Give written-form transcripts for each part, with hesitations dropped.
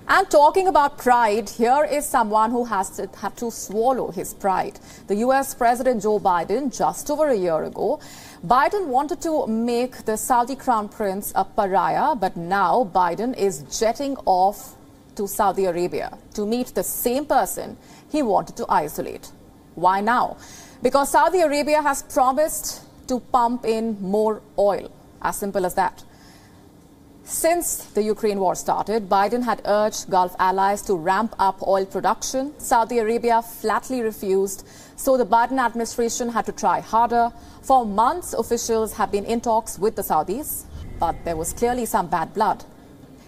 And talking about pride, here is someone who has had to swallow his pride. The US President Joe Biden, just over a year ago, Biden wanted to make the Saudi Crown Prince a pariah, but now Biden is jetting off to Saudi Arabia to meet the same person he wanted to isolate. Why now? Because Saudi Arabia has promised to pump in more oil. As simple as that. Since the Ukraine war started, Biden had urged Gulf allies to ramp up oil production. Saudi Arabia flatly refused, so the Biden administration had to try harder. For months, officials have been in talks with the Saudis, but there was clearly some bad blood.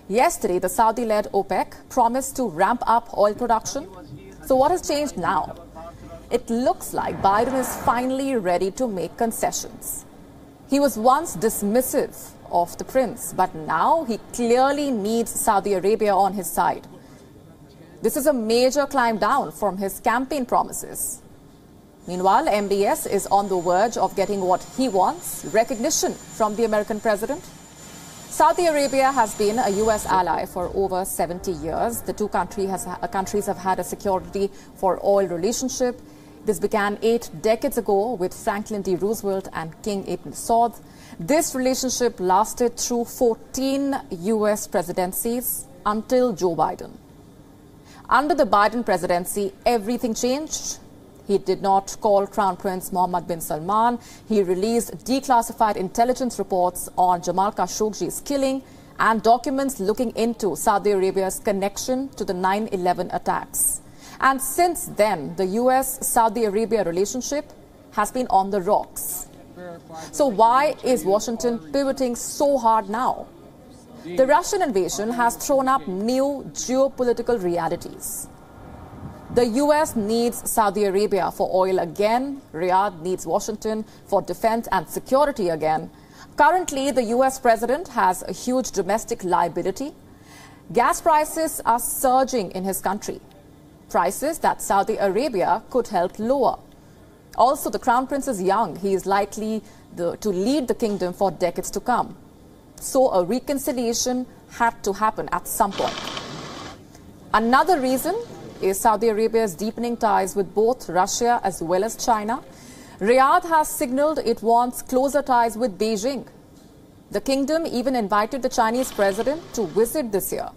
Yesterday, the Saudi-led OPEC promised to ramp up oil production. So what has changed now? It looks like Biden is finally ready to make concessions. He was once dismissive of the prince, but now he clearly needs Saudi Arabia on his side. This is a major climb down from his campaign promises. Meanwhile, MBS is on the verge of getting what he wants, recognition from the American president. Saudi Arabia has been a US ally for over 70 years. The two countries have had a security for oil relationship. This began 8 decades ago with Franklin D. Roosevelt and King Ibn Saud. This relationship lasted through 14 US presidencies until Joe Biden. Under the Biden presidency, everything changed. He did not call Crown Prince Mohammed bin Salman. He released declassified intelligence reports on Jamal Khashoggi's killing and documents looking into Saudi Arabia's connection to the 9/11 attacks. And since then, the US-Saudi Arabia relationship has been on the rocks. So why is Washington pivoting so hard now? The Russian invasion has thrown up new geopolitical realities. The US needs Saudi Arabia for oil again. Riyadh needs Washington for defense and security again. Currently, the US president has a huge domestic liability. Gas prices are surging in his country. Prices that Saudi Arabia could help lower. Also, the Crown Prince is young. He is likely to lead the kingdom for decades to come. So a reconciliation had to happen at some point. Another reason is Saudi Arabia's deepening ties with both Russia as well as China. Riyadh has signaled it wants closer ties with Beijing. The kingdom even invited the Chinese president to visit this year.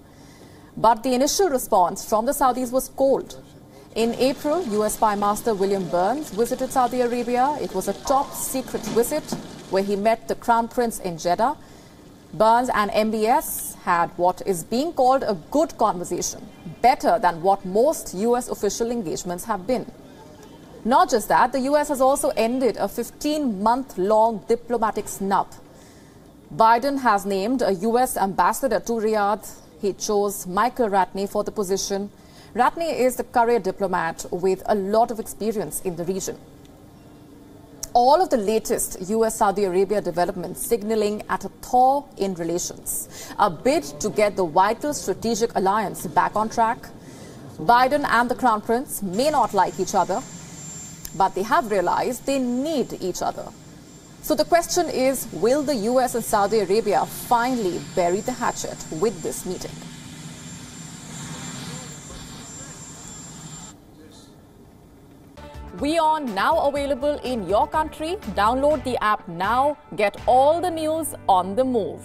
But the initial response from the Saudis was cold. In April, US Spy Master William Burns visited Saudi Arabia. It was a top-secret visit where he met the Crown Prince in Jeddah. Burns and MBS had what is being called a good conversation, better than what most US official engagements have been. Not just that, the US has also ended a 15-month-long diplomatic snub. Biden has named a US ambassador to Riyadh. He chose Michael Ratney for the position. Ratney is the career diplomat with a lot of experience in the region. All of the latest US-Saudi Arabia developments signaling at a thaw in relations, a bid to get the vital strategic alliance back on track. Biden and the Crown Prince may not like each other, but they have realized they need each other. So the question is, will the US and Saudi Arabia finally bury the hatchet with this meeting? WION now available in your country. Download the app now. Get all the news on the move.